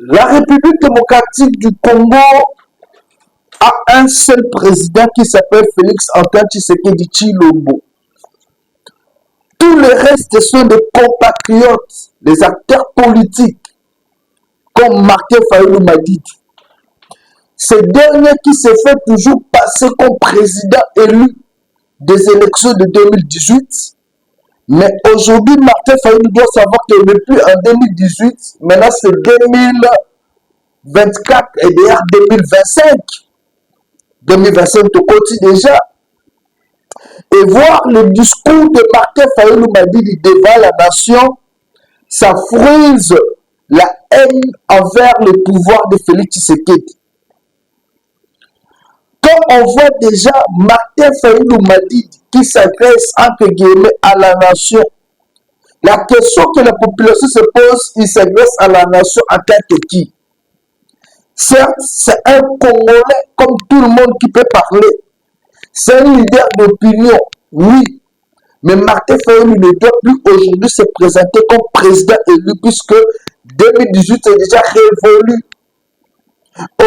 La République démocratique du Congo a un seul président qui s'appelle Félix Antoine Tshisekedi Tshilombo. Tous les restes sont des compatriotes, des acteurs politiques, comme Martin Fayulu Madidi. Ce dernier qui se fait toujours passer comme président élu des élections de 2018. Mais aujourd'hui, Martin Fayulu doit savoir que depuis en 2018, maintenant c'est 2024 et d'ailleurs 2025. 2025, tu continues déjà. Et voir le discours de Martin Fayulu Madidi devant la nation, ça frise la haine envers le pouvoir de Félix Tshisekedi. Quand on voit déjà Martin Fayulu Madidi qui s'adresse entre guillemets à la nation, la question que la population se pose, il s'adresse à la nation en tant que qui? Certes, c'est un Congolais comme tout le monde qui peut parler. C'est un leader d'opinion, oui. Mais Martin Fayulu ne doit plus aujourd'hui se présenter comme président élu puisque 2018 est déjà révolu.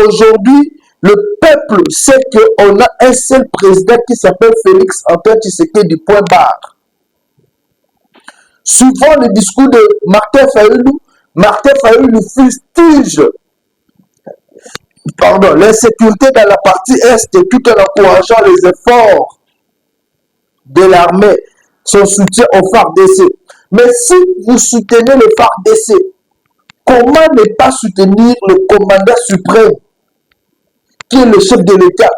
Aujourd'hui, le peuple sait qu'on a un seul président qui s'appelle Félix Antoine Tshisekedi du point barre. Souvent, le discours de Martin Fayulu fustige l'insécurité dans la partie Est tout en encourageant les efforts de l'armée, son soutien au FARDC. Mais si vous soutenez le FARDC, comment ne pas soutenir le commandant suprême qui est le chef de l'État,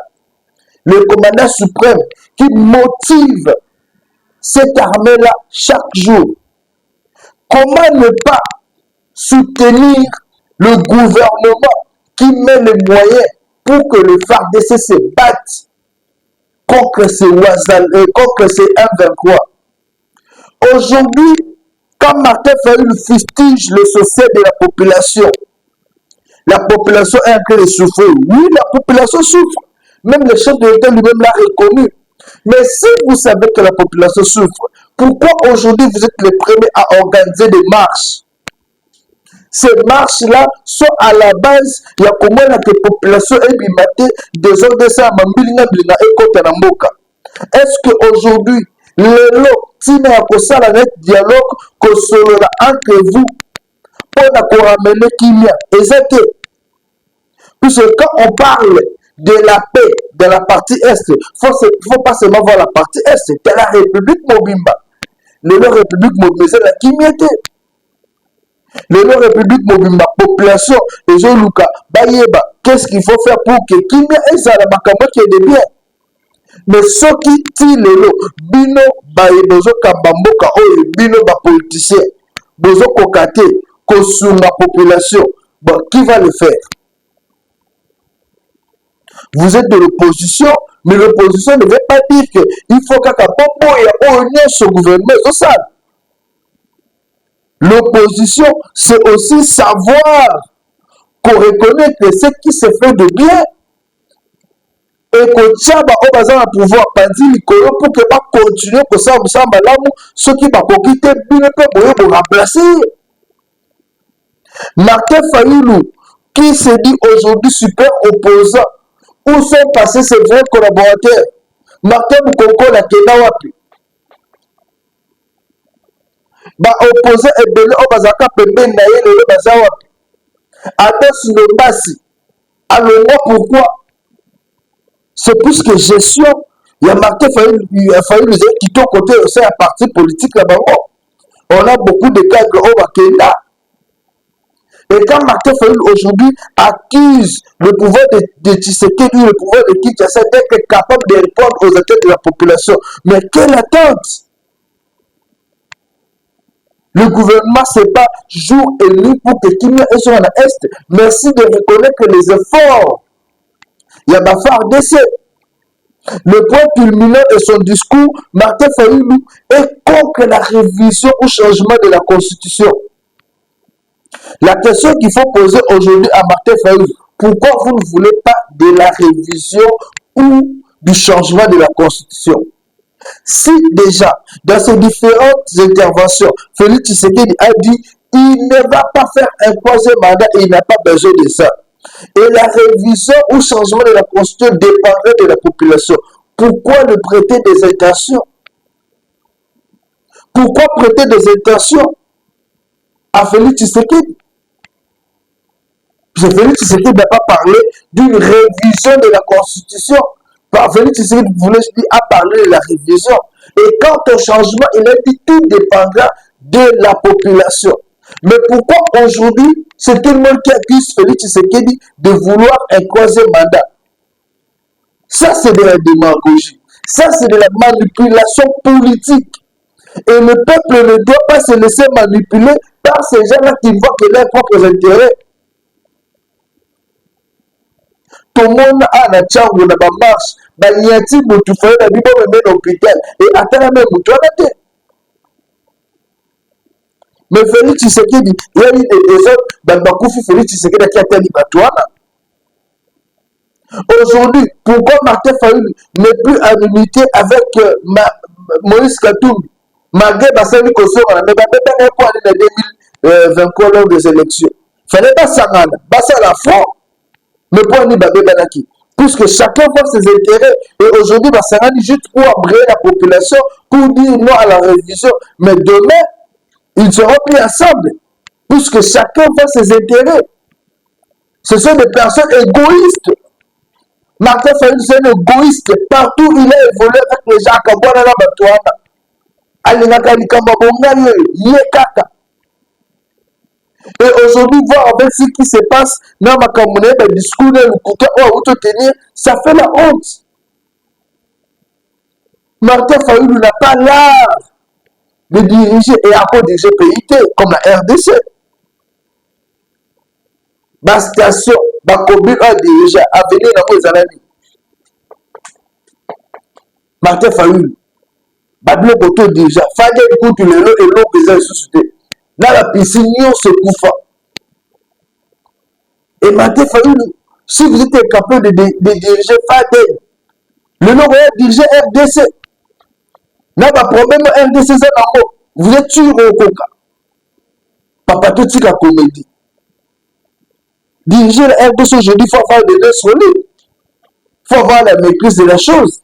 le commandant suprême qui motive cette armée-là chaque jour? Comment ne pas soutenir le gouvernement qui met les moyens pour que le FARDC se batte contre ces M23? Aujourd'hui, quand Martin Fayulu fustige le social de la population est en train de souffrir. Oui, la population souffre. Même le chef de l'État lui-même l'a reconnu. Mais si vous savez que la population souffre, pourquoi aujourd'hui vous êtes les premiers à organiser des marches? Ces marches-là sont à la base, il y a comment la population est limitée des ordres de ça, est-ce qu'aujourd'hui, le lot, si nous avons un dialogue entre vous, pour ramener Kimia, exactement. Puisque quand on parle de la paix de la partie Est, il ne faut pas seulement voir la partie Est, c'est la République Mobimba. La République Mobimba, c'est la Kimieté. La République Mobimba, population, les gens Luka, Bayeba, qu'est-ce qu'il faut faire pour que Kimia ait ça, la Makamba qui est de bien? Mais ce qui tire le lot, Bino, Bayebozo, Kambamboka, Bino, politicien, Bozo Kokate, Kosuma, population, bon, qui va le faire? Vous êtes de l'opposition, mais l'opposition ne veut pas dire qu'il faut qu'à Pombo et ce gouvernement, c'est ça. L'opposition, c'est aussi savoir qu'on reconnaît que ce qui se fait de bien et que Tchaba au bazar à pouvoir pendir l'icône pour que pas continuer que ça vous semble là ceux qui va quitter bien peut remplacer. Martin Fayulu qui se dit aujourd'hui super opposant, où sont passés ses vrais collaborateurs? Martin Moukoko la Kena wapi? Ba opposé et belé au bazaka pembe na ye le baza wapi? Attends sur le basi. Alors pourquoi? C'est plus que gestion. Il y a Martin Fayulu qui ton côté aussi un parti politique là-bas. On a beaucoup de cadres au Bakenda. Et quand Martin Fayulu aujourd'hui accuse le pouvoir de Tshisekedi, le pouvoir de Kinshasa d'être capable de répondre aux attentes de la population, mais quelle attente? Le gouvernement ne s'est pas jour et nuit pour que Kimia soit en Est. Merci de reconnaître que les efforts, il y a ma FARDC. Le point culminant de son discours, Martin Fayulu est contre la révision ou changement de la Constitution. La question qu'il faut poser aujourd'hui à Martin Fayulu, pourquoi vous ne voulez pas de la révision ou du changement de la Constitution? Si déjà, dans ces différentes interventions, Félix Tshisekedi a dit il ne va pas faire un troisième mandat et il n'a pas besoin de ça. Et la révision ou changement de la constitution dépendrait de la population. Pourquoi le prêter des intentions? Pourquoi prêter des intentions à Félix Tshisekedi? Parce que Félix Tshisekedi n'a pas parlé d'une révision de la constitution. Félix Tshisekedi voulait dire à parler de la révision. Et quant au changement, il a dit tout dépendra de la population. Mais pourquoi aujourd'hui, c'est tout le monde qui accuse Félix Tshisekedi de vouloir un troisième mandat? Ça, c'est de la démagogie. Ça, c'est de la manipulation politique. Et le peuple ne doit pas se laisser manipuler par ces gens-là qui voient que leurs propres intérêts. Tout le monde a la chambre, la marche, il y a un petit peu de faire la Bible même à l'hôpital. Et attends, même tout à l'heure. Mais Félix Tshisekedi, il y a eu des autres, Bakoufi Félix Tshisekedi qui a été libatouana. Aujourd'hui, pourquoi Martin Fayulu n'est plus à l'unité avec Moïse Katumbi? Malgré Bassani Kosora, mais Babé n'est pas allé en 2023 lors des élections. Il ne fallait pas s'en passer à la fois, mais pas ni Babé Banaki. Puisque chacun voit ses intérêts. Et aujourd'hui, Bassani juste pour abreuver la population, pour dire non à la révision. Mais demain, ils seront pris ensemble. Puisque chacun voit ses intérêts. Ce sont des personnes égoïstes. Martin Fayulu, c'est un égoïste. Partout où il a évolué avec les gens, Kabwana na Batouana. Alingaka Likamba Bongale, Yekaka. Et aujourd'hui, voir avec ce qui se passe dans ma communauté, le discours de l'Ukuta, où te tenir, ça fait la honte. Martin Fayulu n'a pas l'art de diriger et encore diriger PIT comme la RDC. Ma station, ma commune a dirigé à venir dans vos années. Martin Fayulu, Bablo Koto déjà, Fadé écoute le lot et l'eau que j'ai suscité. Dans la piscine, on se couffe. Et Martin Fayulu, si vous êtes capable de diriger Fadé, le lot va diriger RDC. Là, le problème RDC, c'est un mot. Vous êtes sûr au Coca. Papa, tout ce comédie. Diriger le RDC aujourd'hui, il faut avoir des deux solides. Il faut avoir la maîtrise de la chose.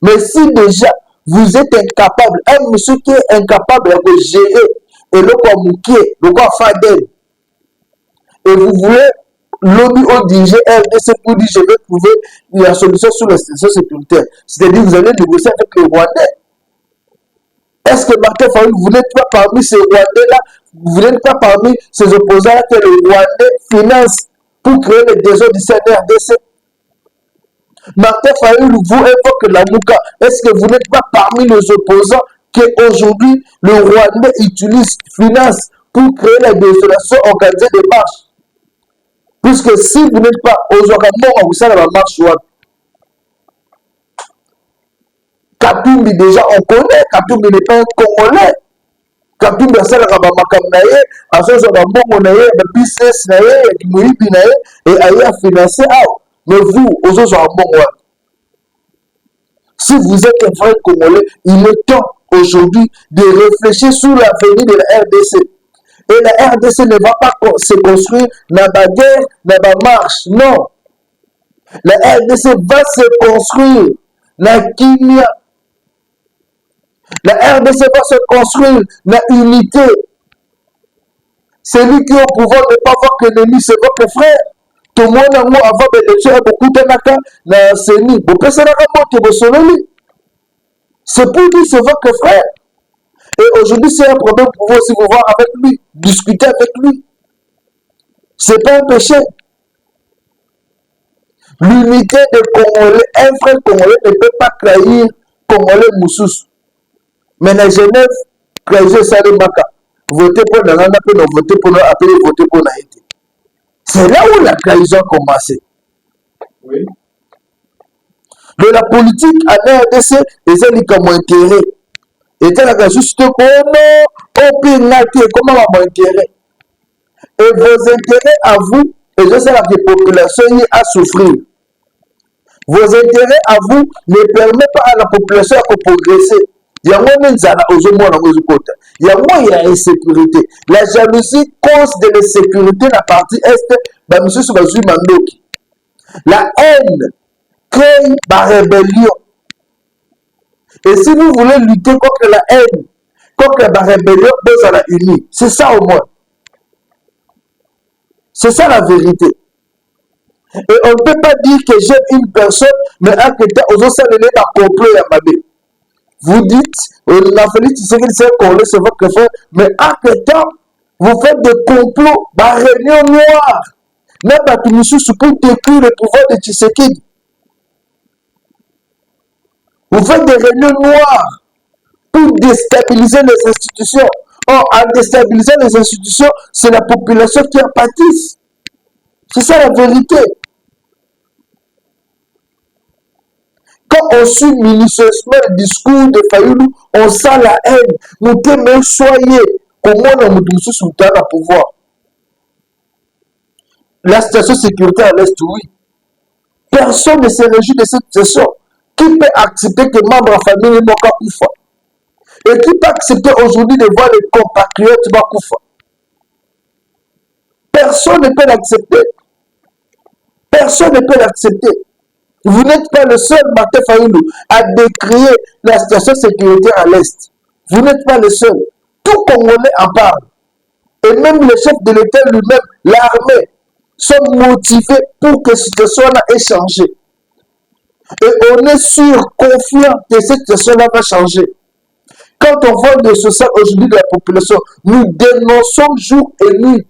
Mais si déjà vous êtes incapable, un monsieur qui est incapable de gérer et le quoi mouquer, le quoi fadel, et vous voulez l'ONU au diriger RDC pour dire je vais trouver la solution sur la situation sécuritaire. C'est-à-dire vous allez négocier avec les Rwandais. Est-ce que Martin Fayulu, vous n'êtes pas parmi ces Rwandais-là, vous n'êtes pas parmi ces opposants-là que les Rwandais financent pour créer les désordres du CNRDC? Martin Fayulu vous évoque la Mouka. Est-ce que vous n'êtes pas parmi les opposants qu'aujourd'hui le Rwandais utilise, finance pour créer la désolation, organiser des marches? Puisque si vous n'êtes pas aux organismes, vous savez la marche. Katumbi déjà on connaît, Katumbi n'est pas un Congolais. Katumbi a salaka ba makamnaye, a soso ba mbongo naye, ba business naye, kimuibi naye, et aye a financé out. Mais vous, aux autres en si vous êtes un vrai Congolais, il est temps aujourd'hui de réfléchir sur l'avenir de la RDC. Et la RDC ne va pas se construire dans la guerre, dans la marche. Non. La RDC va se construire dans la Kimia. La RDC va se construire dans l'unité. Celui qui est au pouvoir ne pas voir que l'ennemi, c'est votre frère. Tout le monde a avant d'élection beaucoup de naka na seni. Vous pensez à c'est pour lui, c'est votre frère. Et aujourd'hui, c'est un problème pour vous aussi vous voir avec lui, discuter avec lui. C'est pas un péché. L'unité des Congolais, un frère Congolais ne peut pas trahir Congolais Moussous. Mais la Genève, trahir Salimaka. Voter pour Nana, voter pour nous, appeler voter pour Naïti. C'est là où la trahison a commencé. Oui. De la politique à l'RDC, et c'est comme intérêt. Et c'est là juste comment comment va mon intérêt. Et vos intérêts à vous, et je sais que la population y a souffrir. Vos intérêts à vous ne permettent pas à la population de progresser. yango nzala ozomona ngo ezokota yango ya insécurité. La jalousie cause de l'insécurité na partie est bamisusu bazwi mandoki. La haine crée la rébellion. Et si vous voulez lutter contre la haine, contre la rébellion, vous allez unir. C'est ça au moins. C'est ça la vérité. Et on ne peut pas dire que j'aime une personne, mais à côté, aux autres, ça n'est pas complot à ma vie. Vous dites, la Félix, c'est qu'il s'est collé, c'est votre frère, mais à côté, vous faites des complots, par réunion noire. Même à Tunisou, pour détruire le pouvoir de Tshisekedi. Vous faites des réunions noires pour déstabiliser les institutions. Or, en déstabilisant les institutions, c'est la population qui en pâtisse. C'est ça la vérité. Quand on suit minutieusement le discours de Fayoulou, on sent la haine. Nous devons soyez comment on nous sous le pouvoir. La situation sécuritaire à l'Est, oui. Personne ne se réjouit de cette situation. Qui peut accepter que membre de la famille n'est pas Koufa? Et qui peut accepter aujourd'hui de voir les compatriotes de Koufa? Personne ne peut l'accepter. Personne ne peut l'accepter. Vous n'êtes pas le seul, Martin Fayoulou, à décrier la situation sécuritaire à l'Est. Vous n'êtes pas le seul. Tout Congolais en parle. Et même le chef de l'État lui-même, l'armée, sont motivés pour que cette situation-là ait changé. Et on est sûr, confiant que cette situation-là va changer. Quand on voit le social aujourd'hui de la population, nous dénonçons jour et nuit.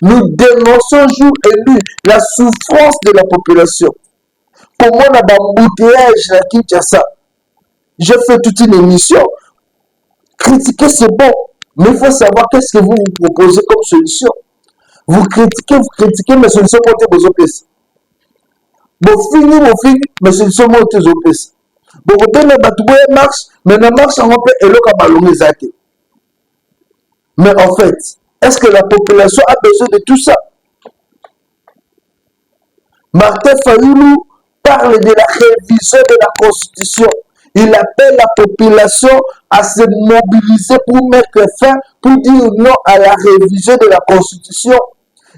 Nous dénonçons jour et nuit la souffrance de la population. Comment on a d'embouteillage à Kinshasa? Je fais toute une émission. Critiquer, c'est bon. Mais il faut savoir qu'est-ce que vous vous proposez comme solution. Vous critiquez, mais solutions montées vos OPS. Vous finissez, mais solutions montées vos OPS. Vous avez une marche, mais la marche en fait est là. Mais en fait, est-ce que la population a besoin de tout ça? Martin Fayoulou parle de la révision de la Constitution. Il appelle la population à se mobiliser pour mettre fin, pour dire non à la révision de la Constitution,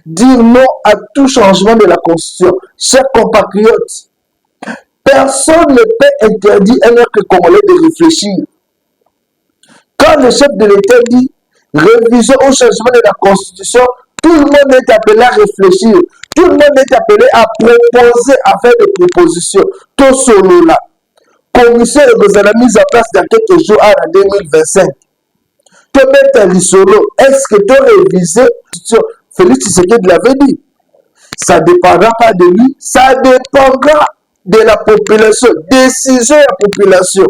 dire non à tout changement de la Constitution. Chers compatriotes, personne ne peut interdire à un autre Congolais de réfléchir. Quand le chef de l'État dit révision au changement de la Constitution, tout le monde est appelé à réfléchir. Tout le monde est appelé à proposer, à faire des propositions. Tout solo là. Commissaire vous avez mise en place dans quelques jours en 2025. Tu mets un solo. Est-ce que tu as révisé? Félix Tshisekedi l'avait dit. Ça ne dépendra pas de lui. Ça dépendra de la population. Décision de la population.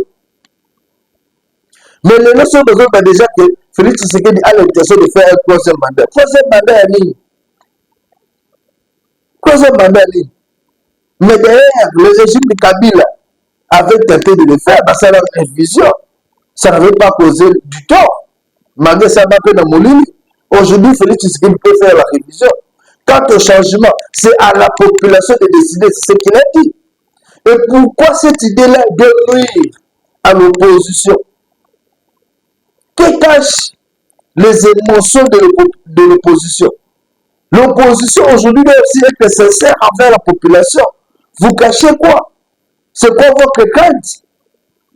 Mais les gens ont besoin déjà que Félix Tshisekedi a l'intention de faire un troisième mandat. Troisième mandat à ligne. Troisième mandat à ligne. Mais derrière, le régime de Kabila avait tenté de le faire, ça a une vision. Ça n'avait pas causé du tort. Malgré ça, dans Molini. Aujourd'hui, Félix Tshisekedi peut faire la révision. Quant au changement, c'est à la population de décider, c'est ce qu'il a dit. Et pourquoi cette idée-là de nuire à l'opposition? Que cachent les émotions de l'opposition? L'opposition aujourd'hui doit aussi être sincère envers la population. Vous cachez quoi? C'est quoi votre crainte?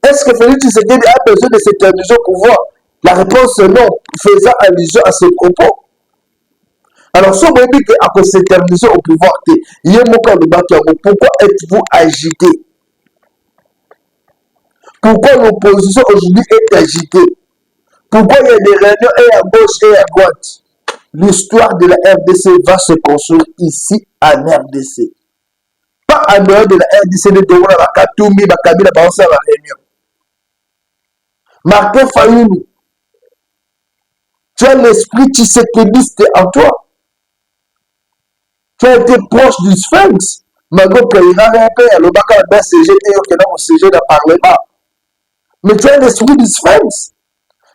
Est-ce que Félix Tshisekedi a besoin de s'éterniser au pouvoir? La réponse est non, faisant allusion à ce propos. Alors, si vous dites qu'à s'éterniser au pouvoir, pourquoi êtes-vous agité? Pourquoi l'opposition aujourd'hui est agitée? Pourquoi il y a des réunions et à gauche et à droite? L'histoire de la RDC va se construire ici en RDC. Pas en dehors de la RDC de Togo, la Katoumi, la Kabila, la réunion. Martin Fayoulou, tu as l'esprit tshisekidiste en toi. Tu as été proche du Sphinx. Malgré que il a rien fait, le bac à la CG, au CG de Parlement. Mais tu as l'esprit du Sphinx.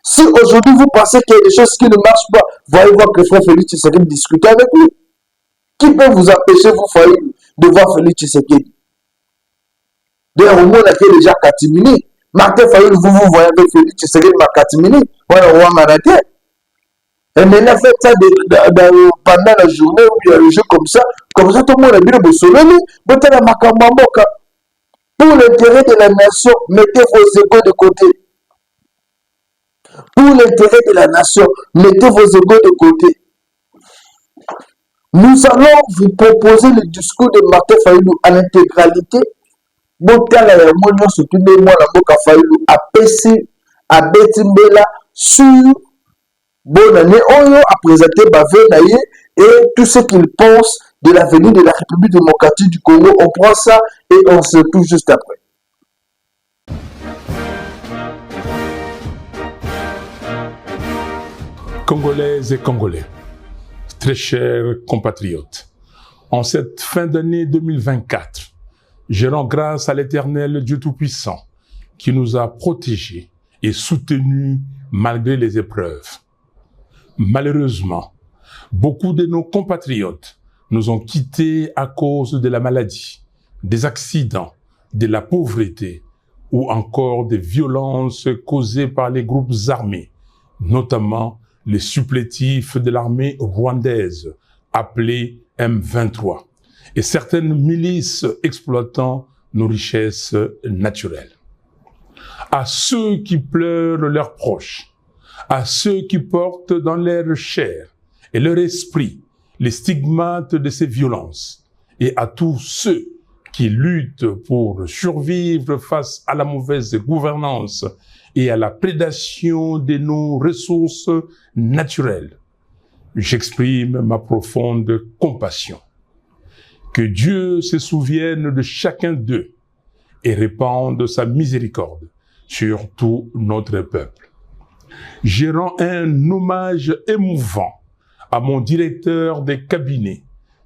Si aujourd'hui vous pensez qu'il y a des choses qui ne marchent pas, voyez voir que frère Félix Tshisekedi discuter avec lui. Qui peut vous empêcher, vous, Fayoulou, de voir Félix Tshisekedi? D'ailleurs, au moins, on a déjà Katimini. Martin Fayulu, vous voyez avec Félix Tshisekedi Makatimini, voilà, Ouanganaté. Et maintenant, faites ça pendant la journée ou bien le jeu comme ça tout le monde a bien besoin. Pour l'intérêt de la nation, mettez vos égos de côté. Pour l'intérêt de la nation, mettez vos égos de côté. Nous allons vous proposer le discours de Martin Fayulu à l'intégralité. Botala ya mwana surtout de moi la boka Fayulu a pesi a betimbela sur bonne année oyo a présenté Bavenaye et tout ce qu'il pense de l'avenir de la République démocratique du Congo. On prend ça et on se retrouve juste après. Congolaises et Congolais, très chers compatriotes, en cette fin d'année 2024, je rends grâce à l'Éternel Dieu Tout-Puissant qui nous a protégés et soutenus malgré les épreuves. Malheureusement, beaucoup de nos compatriotes nous ont quittés à cause de la maladie, des accidents, de la pauvreté ou encore des violences causées par les groupes armés, notamment les supplétifs de l'armée rwandaise, appelée M23, et certaines milices exploitant nos richesses naturelles. À ceux qui pleurent leurs proches, à ceux qui portent dans leur chair et leur esprit les stigmates de ces violences, et à tous ceux qui luttent pour survivre face à la mauvaise gouvernance et à la prédation de nos ressources naturelles, j'exprime ma profonde compassion. Que Dieu se souvienne de chacun d'eux et répande sa miséricorde sur tout notre peuple. Je rends un hommage émouvant à mon directeur des cabinets,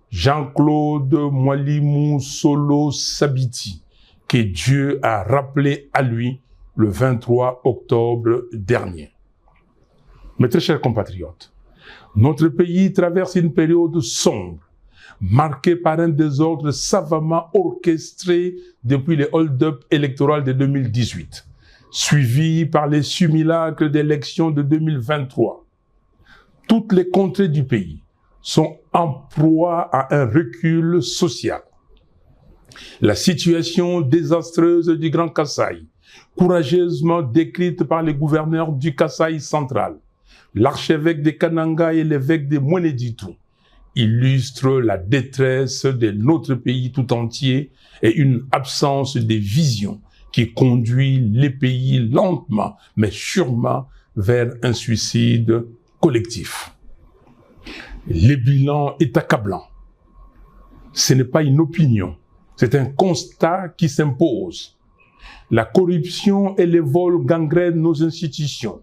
Jean-Claude Mwalimou Solo Sabiti, que Dieu a rappelé à lui le 23 octobre dernier. Mes très chers compatriotes, notre pays traverse une période sombre, marquée par un désordre savamment orchestré depuis les hold-up électoraux de 2018, suivi par les simulacres d'élections de 2023. Toutes les contrées du pays sont en proie à un recul social. La situation désastreuse du Grand Kasaï, courageusement décrite par les gouverneurs du Kasaï central, l'archevêque de Kananga et l'évêque de Mweneditu, illustre la détresse de notre pays tout entier et une absence de vision qui conduit les pays lentement mais sûrement vers un suicide collectif. Le bilan est accablant. Ce n'est pas une opinion, c'est un constat qui s'impose. La corruption et les vols gangrènent nos institutions.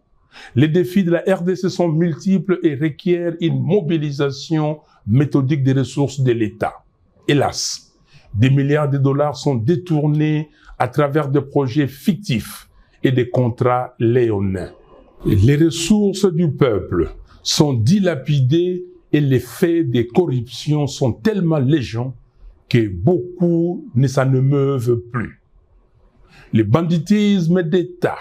Les défis de la RDC sont multiples et requièrent une mobilisation méthodique des ressources de l'État. Hélas, des milliards de dollars sont détournés à travers des projets fictifs et des contrats léonins. Les ressources du peuple sont dilapidées et les faits de corruption sont tellement légion que beaucoup ne s'en émeuvent plus. Le banditisme d'État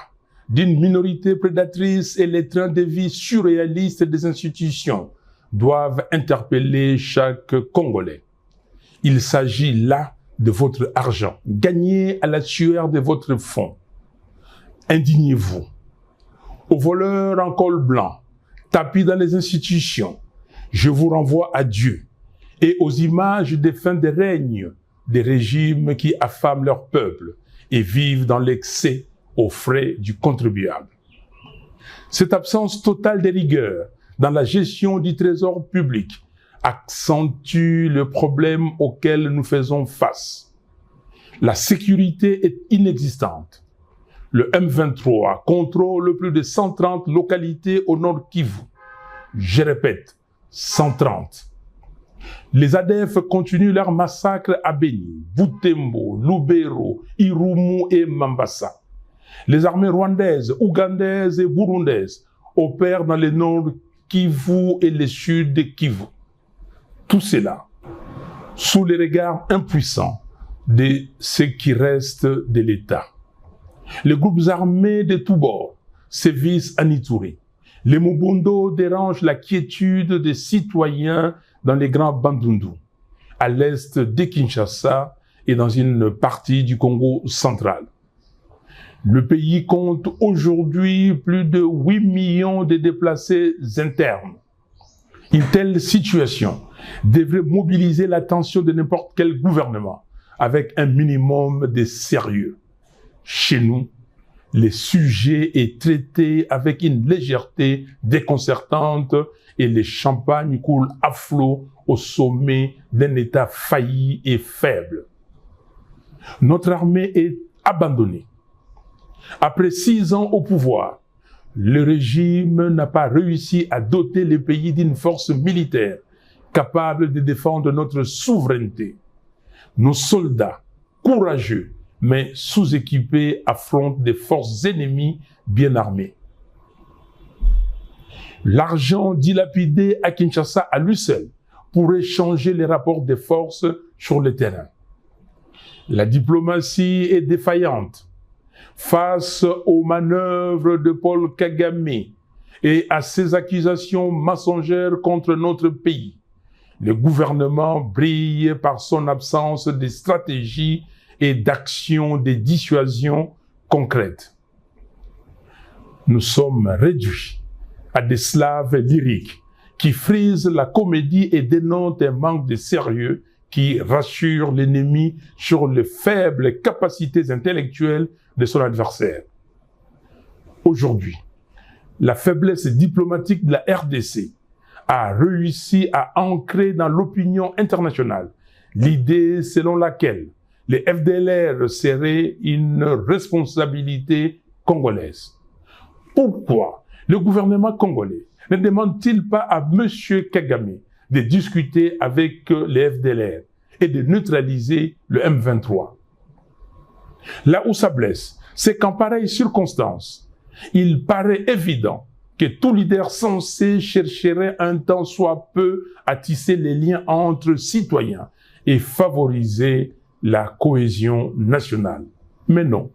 d'une minorité prédatrice et les trains de vie surréalistes des institutions doivent interpeller chaque Congolais. Il s'agit là de votre argent, gagné à la sueur de votre fonds. Indignez-vous. Aux voleurs en col blanc, tapis dans les institutions, je vous renvoie à Dieu et aux images des fins de règne des régimes qui affament leur peuple et vivent dans l'excès aux frais du contribuable. Cette absence totale de rigueur dans la gestion du trésor public accentue le problème auquel nous faisons face. La sécurité est inexistante. Le M23 contrôle plus de 130 localités au nord Kivu. Je répète, 130. Les ADF continuent leur massacre à Beni, Butembo, Lubero, Irumu et Mambasa. Les armées rwandaises, ougandaises et burundaises opèrent dans le nord Kivu et le sud de Kivu. Tout cela sous les regards impuissants de ce qui reste de l'État. Les groupes armés de tous bords sévissent à Ituri. Les Mobondo dérangent la quiétude des citoyens dans les grands Bandundu, à l'est de Kinshasa et dans une partie du Congo central. Le pays compte aujourd'hui plus de 8 millions de déplacés internes. Une telle situation devrait mobiliser l'attention de n'importe quel gouvernement avec un minimum de sérieux. Chez nous, le sujet est traité avec une légèreté déconcertante et les champagnes coulent à flot au sommet d'un État failli et faible. Notre armée est abandonnée. Après 6 ans au pouvoir, le régime n'a pas réussi à doter le pays d'une force militaire capable de défendre notre souveraineté. Nos soldats, courageux, mais sous-équipés, affrontent des forces ennemies bien armées. L'argent dilapidé à Kinshasa à lui seul pourrait changer les rapports des forces sur le terrain. La diplomatie est défaillante face aux manœuvres de Paul Kagame et à ses accusations mensongères contre notre pays. Le gouvernement brille par son absence de stratégie et d'action de dissuasion concrète. Nous sommes réduits à des slaves lyriques qui frisent la comédie et dénotent un manque de sérieux qui rassure l'ennemi sur les faibles capacités intellectuelles de son adversaire. Aujourd'hui, la faiblesse diplomatique de la RDC a réussi à ancrer dans l'opinion internationale l'idée selon laquelle les FDLR seraient une responsabilité congolaise. Pourquoi le gouvernement congolais ne demande-t-il pas à M. Kagame de discuter avec les FDLR et de neutraliser le M23? Là où ça blesse, c'est qu'en pareille circonstance, il paraît évident que tout leader censé chercherait un tant soit peu à tisser les liens entre citoyens et favoriser la cohésion nationale. Mais non.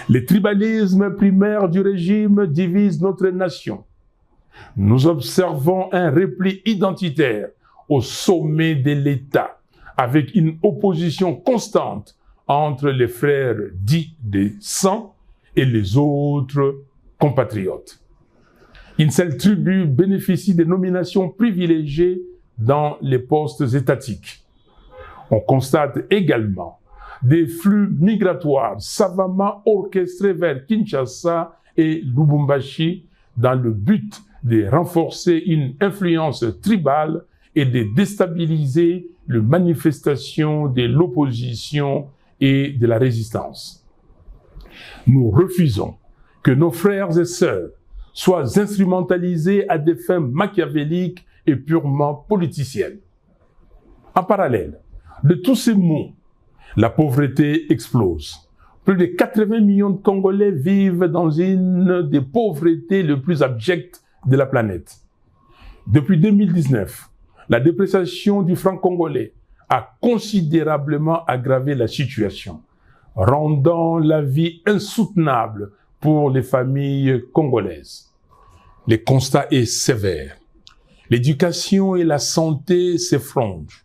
Le tribalisme primaire du régime divise notre nation. Nous observons un repli identitaire au sommet de l'État, avec une opposition constante entre les frères dits de sang et les autres compatriotes. Une seule tribu bénéficie de nominations privilégiées dans les postes étatiques. On constate également des flux migratoires savamment orchestrés vers Kinshasa et Lubumbashi dans le but de renforcer une influence tribale et de déstabiliser les manifestations de l'opposition et de la résistance. Nous refusons que nos frères et sœurs soient instrumentalisés à des fins machiavéliques et purement politiciennes. En parallèle de tous ces maux, la pauvreté explose. Plus de 80 millions de Congolais vivent dans une des pauvretés les plus abjectes de la planète. Depuis 2019, la dépréciation du franc congolais a considérablement aggravé la situation, rendant la vie insoutenable pour les familles congolaises. Le constat est sévère. L'éducation et la santé s'effondrent.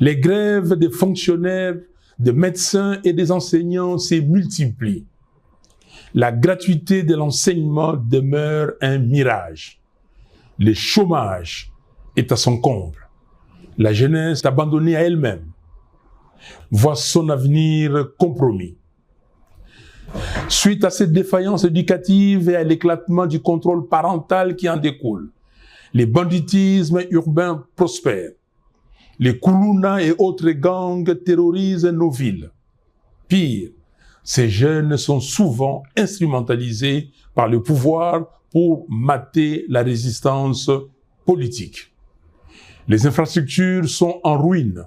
Les grèves des fonctionnaires, des médecins et des enseignants se multiplient. La gratuité de l'enseignement demeure un mirage. Le chômage est à son comble. La jeunesse abandonnée à elle-même voit son avenir compromis. Suite à cette défaillance éducative et à l'éclatement du contrôle parental qui en découle, les banditismes urbains prospèrent. Les Kuluna et autres gangs terrorisent nos villes. Pire, ces jeunes sont souvent instrumentalisés par le pouvoir pour mater la résistance politique. Les infrastructures sont en ruine.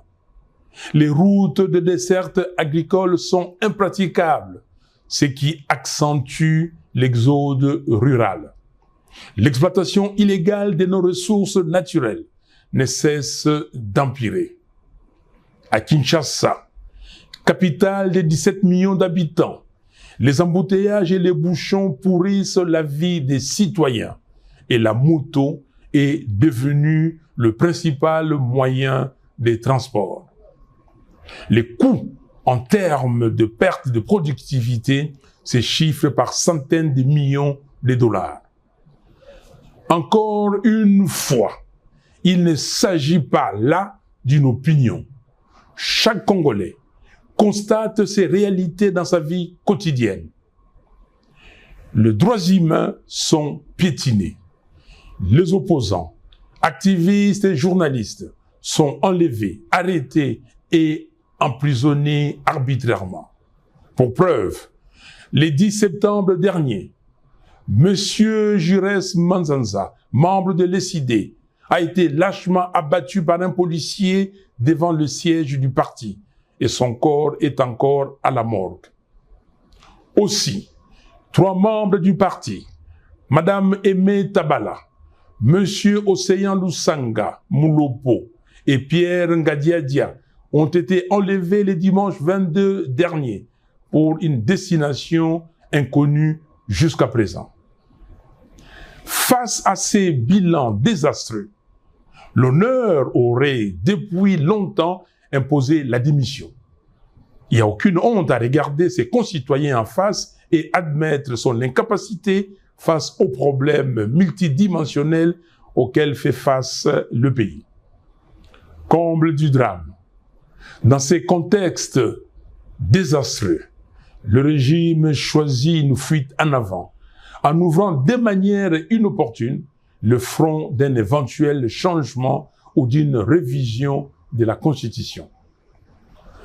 Les routes de desserte agricole sont impraticables, ce qui accentue l'exode rural. L'exploitation illégale de nos ressources naturelles ne cesse d'empirer. À Kinshasa, Capitale de 17 millions d'habitants, les embouteillages et les bouchons pourrissent la vie des citoyens et la moto est devenue le principal moyen de transport. Les coûts en termes de perte de productivité se chiffrent par centaines de millions de dollars. Encore une fois, il ne s'agit pas là d'une opinion. Chaque Congolais constate ces réalités dans sa vie quotidienne. Les droits humains sont piétinés. Les opposants, activistes et journalistes sont enlevés, arrêtés et emprisonnés arbitrairement. Pour preuve, le 10 septembre dernier, M. Jures Manzanza, membre de l'ESID, a été lâchement abattu par un policier devant le siège du parti et son corps est encore à la morgue. Aussi, 3 membres du parti, Mme Aimé Tabala, M. Océan Lusanga Moulopo et Pierre Ngadiadia ont été enlevés le dimanche 22 dernier pour une destination inconnue jusqu'à présent. Face à ces bilans désastreux, l'honneur aurait depuis longtemps imposé la démission. Il n'y a aucune honte à regarder ses concitoyens en face et admettre son incapacité face aux problèmes multidimensionnels auxquels fait face le pays. Comble du drame. Dans ces contextes désastreux, le régime choisit une fuite en avant, en ouvrant de manière inopportune le front d'un éventuel changement ou d'une révision de la Constitution.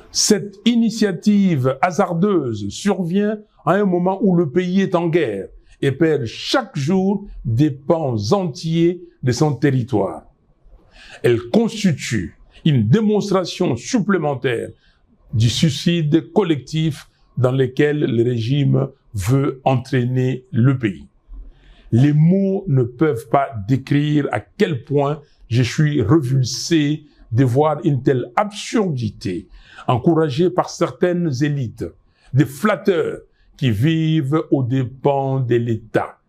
Cette initiative hasardeuse survient à un moment où le pays est en guerre et perd chaque jour des pans entiers de son territoire. Elle constitue une démonstration supplémentaire du suicide collectif dans lequel le régime veut entraîner le pays. Les mots ne peuvent pas décrire à quel point je suis révulsé de voir une telle absurdité encouragée par certaines élites, des flatteurs qui vivent aux dépens de l'État.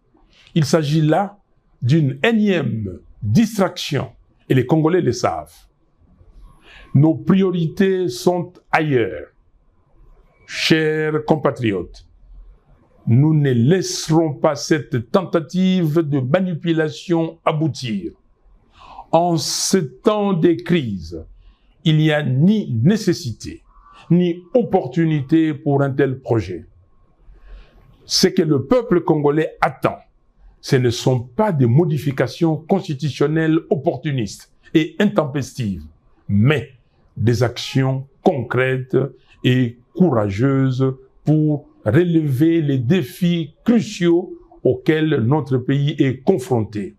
Il s'agit là d'une énième distraction et les Congolais le savent. Nos priorités sont ailleurs. Chers compatriotes, nous ne laisserons pas cette tentative de manipulation aboutir. En ce temps de crise, il n'y a ni nécessité, ni opportunité pour un tel projet. Ce que le peuple congolais attend, ce ne sont pas des modifications constitutionnelles opportunistes et intempestives, mais des actions concrètes et courageuses pour relever les défis cruciaux auxquels notre pays est confronté.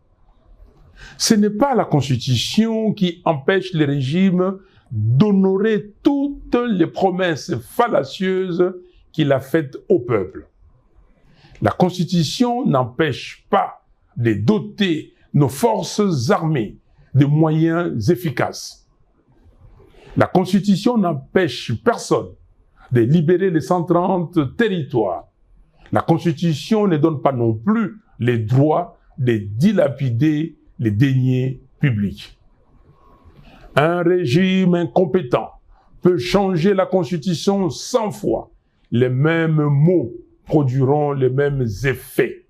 Ce n'est pas la Constitution qui empêche le régime d'honorer toutes les promesses fallacieuses qu'il a faites au peuple. La Constitution n'empêche pas de doter nos forces armées de moyens efficaces. La Constitution n'empêche personne de libérer les 130 territoires. La Constitution ne donne pas non plus les droits de dilapider les deniers publics. Un régime incompétent peut changer la Constitution 100 fois. Les mêmes mots produiront les mêmes effets.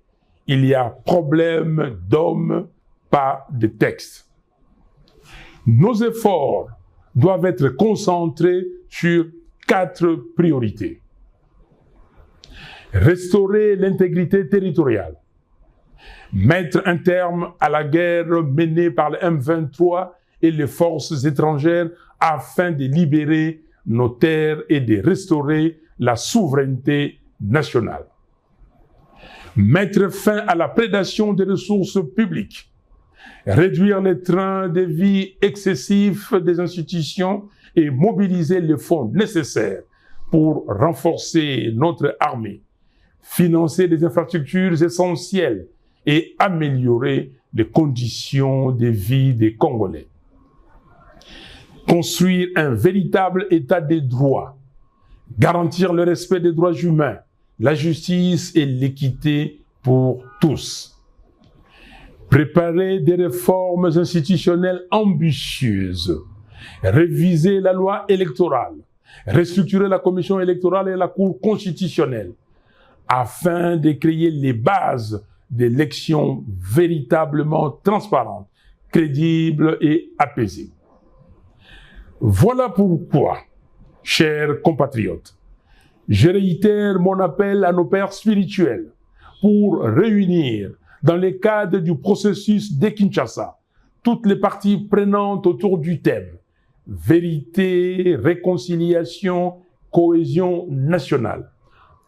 Il y a problème d'hommes, pas de texte. Nos efforts doivent être concentrés sur 4 priorités. Restaurer l'intégrité territoriale. Mettre un terme à la guerre menée par le M23 et les forces étrangères afin de libérer nos terres et de restaurer la souveraineté nationale. Mettre fin à la prédation des ressources publiques. Réduire les trains de vie excessifs des institutions et mobiliser les fonds nécessaires pour renforcer notre armée, financer des infrastructures essentielles et améliorer les conditions de vie des Congolais. Construire un véritable état de droit garantir le respect des droits humains, la justice et l'équité pour tous. Préparer des réformes institutionnelles ambitieuses, réviser la loi électorale, restructurer la commission électorale et la Cour constitutionnelle, afin de créer les bases d'élections véritablement transparentes, crédibles et apaisées. Voilà pourquoi, chers compatriotes, je réitère mon appel à nos pères spirituels pour réunir, dans le cadre du processus de Kinshasa, toutes les parties prenantes autour du thème « Vérité, réconciliation, cohésion nationale »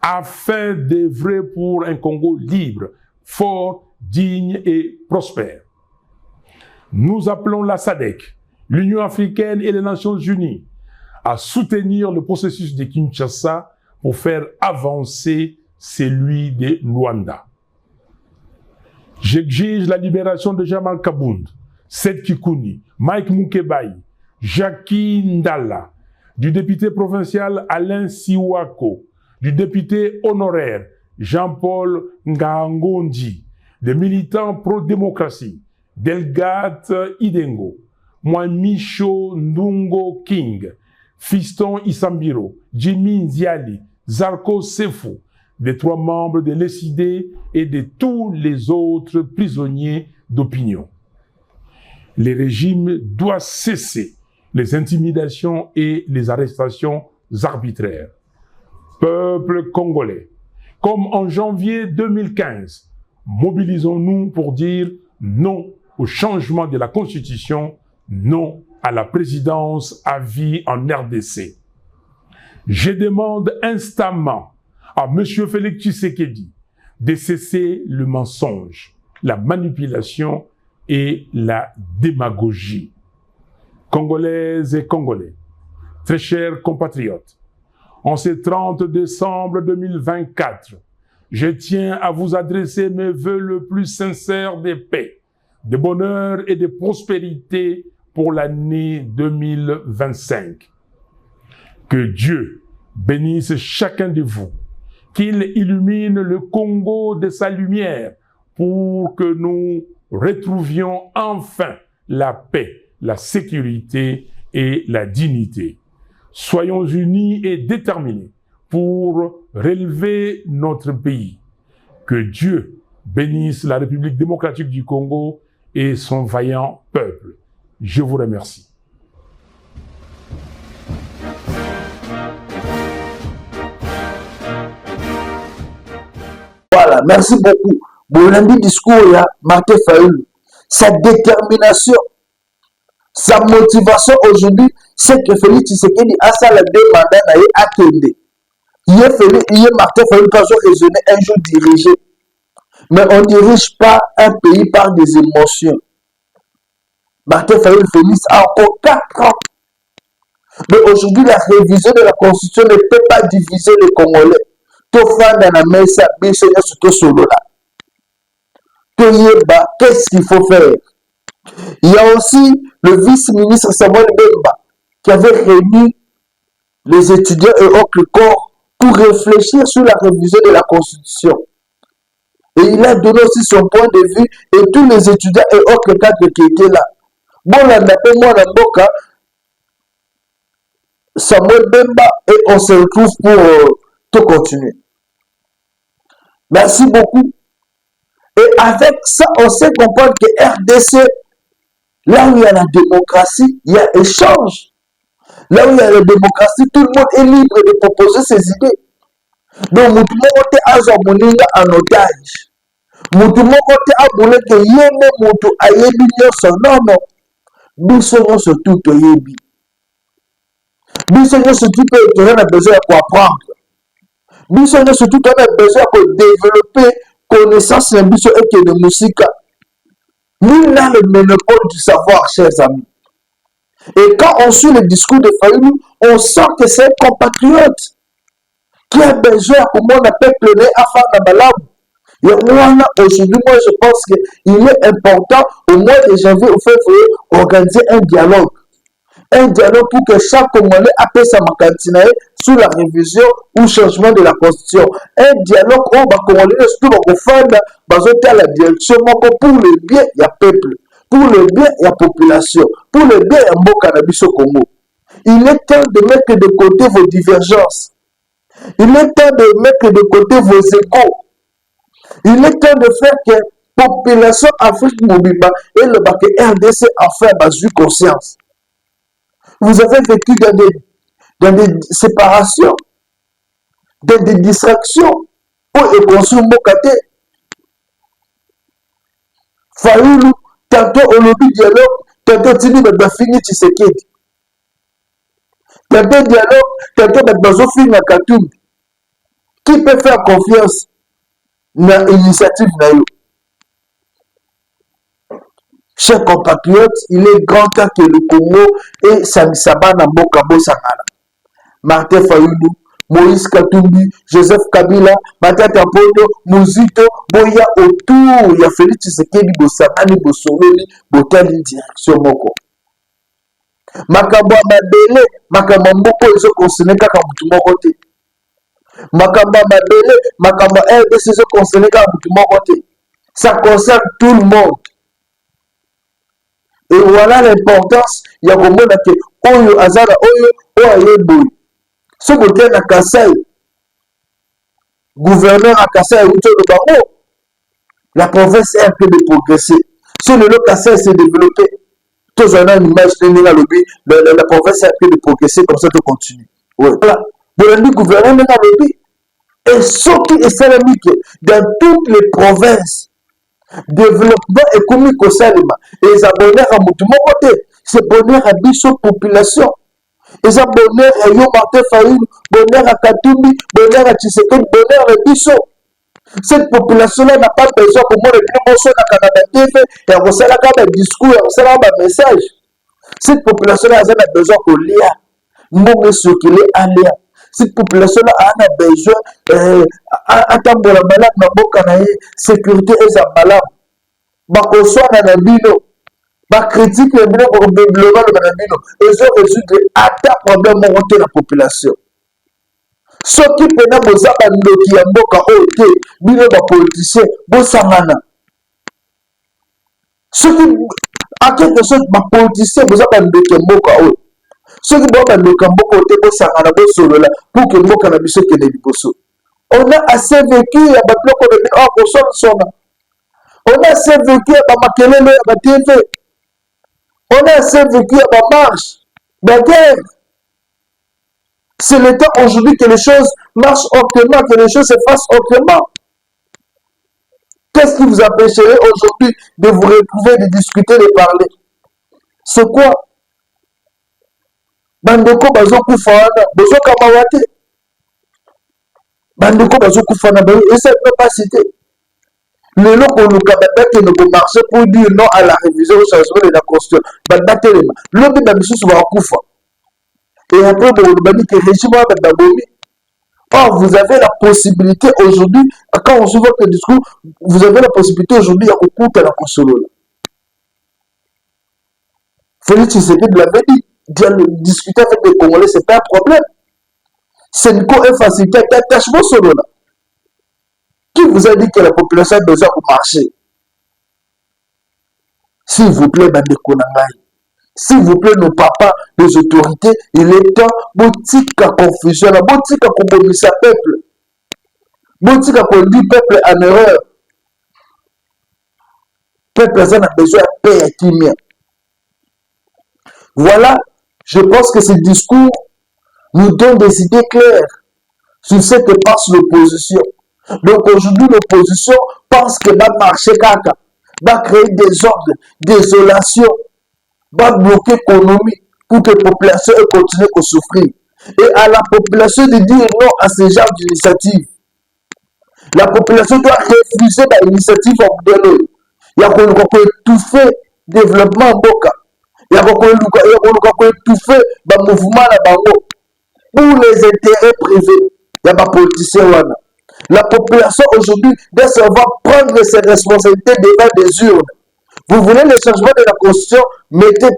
afin d'œuvrer pour un Congo libre, fort, digne et prospère. Nous appelons la SADC, l'Union africaine et les Nations unies à soutenir le processus de Kinshasa pour faire avancer celui de Luanda. J'exige la libération de Jamal Kabound, Seth Kikouni, Mike Mukebai, Jackie Ndala, du député provincial Alain Siwako, du député honoraire Jean-Paul Ngangondi, des militants pro-démocratie, Delgate Idengo, Mwamicho Ndungo King, Fiston Isambiro, Jimmy Nziali, Zarko Sefo, des 3 membres de l'ESID et de tous les autres prisonniers d'opinion. Le régime doit cesser les intimidations et les arrestations arbitraires. Peuple congolais, comme en janvier 2015, mobilisons-nous pour dire non au changement de la Constitution, non à la présidence à vie en RDC. Je demande instamment à M. Félix Tshisekedi de cesser le mensonge, la manipulation et la démagogie. Congolaises et Congolais, très chers compatriotes, en ce 30 décembre 2024, je tiens à vous adresser mes vœux le plus sincères de paix, de bonheur et de prospérité pour l'année 2025. Que Dieu bénisse chacun de vous, qu'il illumine le Congo de sa lumière pour que nous retrouvions enfin la paix, la sécurité et la dignité. Soyons unis et déterminés pour relever notre pays. Que Dieu bénisse la République démocratique du Congo et son vaillant peuple. Je vous remercie. Voilà, merci beaucoup. Bolandi discours, il y a Martin Fayulu. Sa détermination, sa motivation aujourd'hui, c'est que Félix Tshisekedi a ça la deux mandats à Kende. Il est Martin Fayulu pas raisonné un jour dirigé. Mais on ne dirige pas un pays par des émotions. Martin Fayulu Félix a encore 4 ans. Mais aujourd'hui, la révision de la Constitution ne peut pas diviser les Congolais. Qu'est-ce qu'il faut faire? Il y a aussi le vice-ministre Samuel Bemba qui avait réuni les étudiants et autres corps pour réfléchir sur la révision de la Constitution. Et il a donné aussi son point de vue et tous les étudiants et autres cadres qui étaient là. Bon, on appelle moi la Boka, Samuel Bemba, et on se retrouve pour tout continuer. Merci beaucoup. Et avec ça, on sait comprendre que RDC, là où il y a la démocratie, il y a échange. Là où il y a la démocratie, tout le monde est libre de proposer ses idées. Donc, tout le monde est à Moninga en otage. Tout le monde est à Moninga que yéme mutu ayebi nyoso. Non, non. Biso nyoso tout oyebi. Biso nyoso tout on a besoin de apprendre. Biso nyoso tout on a besoin de développer connaissance de biso et de musique. Nul n'a le monopole du savoir, chers amis. Et quand on suit le discours de Fayulu, on sent que c'est un compatriote qui a besoin, comme on appelle pleuré à faire la balade. Et aujourd'hui, moi, je pense qu'il est important, au mois de janvier, au février, organiser un dialogue. Un dialogue pour que chaque Congolais appelle sa macantina sous la révision ou changement de la constitution. Un dialogue où les Congolais sont à la direction pour le bien du peuple, pour le bien de la population, pour le bien de Mboka na biso Congo. Il est temps de mettre de côté vos divergences. Il est temps de mettre de côté vos égos. Il est temps de faire que la population Afrique Mobimba et le bac RDC enfin eu conscience. Vous avez vécu dans des séparations, dans des distractions, où est construit Mokate. Fayoulou, tantôt au lobby dialogue, tantôt Tini Bafini Tshisekedi. Tantôt dialogue, tantôt Bazofini Nakatoum. Qui peut faire confiance dans l'initiative Nayo? Chers compatriotes, il est grand temps que le Congo et Samisaba na Mokabo Sangana. Martin Fayoulou, Moïse Katumbi, Joseph Kabila, Matata Pondo, Muzito, Boya autour, il y a Félix Tshisekedi, Bosangani, Bosololi, Botali direction Moko. Makambo Mabele, Makambo Moko, ils ont consigné comme tout le monde. Makambo Mabele, Makambo RDC, ils ont consigné comme tout le monde. Ça concerne tout le monde. Et voilà l'importance, il y a comme que Oyo Azara, Oyo Oyeboy. Ce côté à Kassai, gouverneur à Kassai, la province est un peu de progresser. Si le Kassai s'est développé, tous en a une image de la province est un peu de progresser, comme ça de continuer. Voilà. Le gouverneur est dans le pays. Et ce qui est céramique, dans toutes les provinces, développement économique au Salima, et les abonnés à mon côté, c'est bonheur à Bissot population. Les abonnés à Yo Martin Fayoulou, bonheur à Katumbi, bonheur à Tshisekedi, bonheur à Bissot. Cette population-là n'a pas besoin que moi, le promotion à Canada TV, et on s'est là comme un discours, on s'est là comme un message. Cette population-là a besoin qu'on lia. Nous, ce qu'il est à lire. Cette population-là a besoin d'attendre la malade dans le sécurité et sa malade. Bakoso na bino, ba critique le bino pour le global na bino. Ils ont résolu à ta problème monter la population. Ce qui pena boza bandoki ya mboka ote, bino ba politicien, bosangana. Ce qui à quelque chose ba politicien boza bandoki ya mboka ote. Ce qui ba bandoki ya mboka ote bosangana bosolola pour que mboka na biso kene liboso. On a assez vécu ya ba bloko de bino boso sona. On a assez vécu à Makelele, à TV. On a assez vécu à ma marche, ma guerre. C'est le temps aujourd'hui que les choses marchent autrement, que les choses se fassent autrement. Qu'est-ce qui vous empêcherait aujourd'hui de vous retrouver, de discuter, de parler? C'est quoi? Bandeko bazo kufana, bazo kamawate. Bandeko bazo kufana, et ça ne peut pas citer. Le lot qu'on nous capable de marcher pour dire non à la révision au changement de la constitution. L'autre de Bissou va Koufa. Et après, on dit que le régime va d'Abomi. Or, vous avez la possibilité aujourd'hui, quand on se voit le discours, vous avez la possibilité aujourd'hui à couper la constitution. Félix Tshisekedi l'avait dit, discuter avec les Congolais, ce n'est pas un problème. C'est une co-facilité d'attachement sur là. Qui vous a dit que la population a besoin de marcher? S'il vous plaît, Bandekonangai. S'il vous plaît, nos papas, les autorités, il est temps, boutique à confusion, boutique à compromisser peuple. Boutique à conduire peuple en erreur. Peuple a besoin de paix et kimia. Voilà, je pense que ce discours nous donne des idées claires sur ce que pense l'opposition. Donc aujourd'hui, l'opposition pense que va marcher caca, va créer des ordres, désolation, va bloquer l'économie pour que la population continue à souffrir. Et à la population de dire non à ce genre d'initiative. La population doit refuser l'initiative en donner. Il y a qu'on étouffer le développement en Boka. Il y a qu'on étouffer le mouvement à Bango. Pour les intérêts privés, il y a des politiciens. La population aujourd'hui doit savoir prendre ses responsabilités devant des urnes. Vous voulez le changement de la constitution,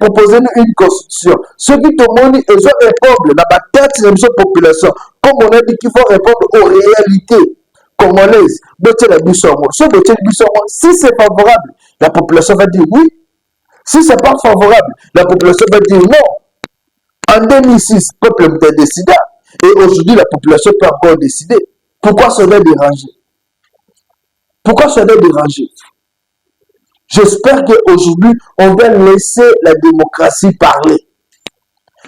proposez-nous une constitution. Ceux qui te montrent, ils ont répondre dans la tête de la population. Comme on a dit qu'il faut répondre aux réalités congolaises. Si c'est favorable, la population va dire oui. Si ce n'est pas favorable, la population va dire non. En 2006, le peuple a décidé. Et aujourd'hui, la population peut encore décider. Pourquoi ça doit déranger? Pourquoi ça doit déranger? J'espère qu'aujourd'hui, on va laisser la démocratie parler.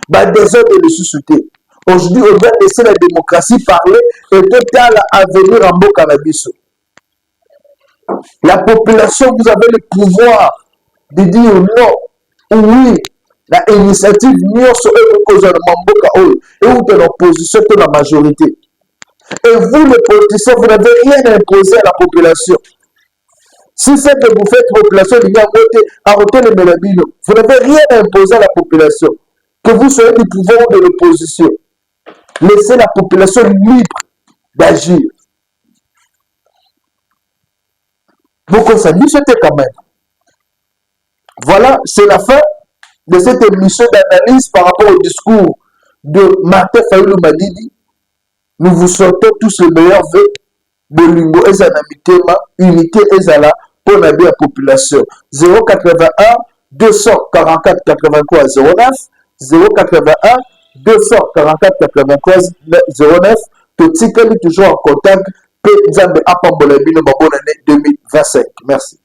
Bah, désolé de le sous-souter. Aujourd'hui, on va laisser la démocratie parler et total à venir en beau cannabis. La population, vous avez le pouvoir de dire non ou oui. La initiative nyonso ekozala mamboka oyo et de l'opposition de la majorité. Et vous, les politiciens, vous n'avez rien à imposer à la population. Si c'est que vous faites population, vous n'avez rien à imposer à la population. Que vous soyez du pouvoir ou de l'opposition. Laissez la population libre d'agir. Donc, ça dit, c'était quand même. Voilà, c'est la fin de cette émission d'analyse par rapport au discours de Martin Fayulu Madidi. Nous vous souhaitons tous le meilleur vœu. Bolingo ezana mitema, unité ezala pour la population. 081 244 83 09, 081 244 83 09. Totikali toujours en contact. Pe Nzambe apambola bino bonne année 2025. Merci.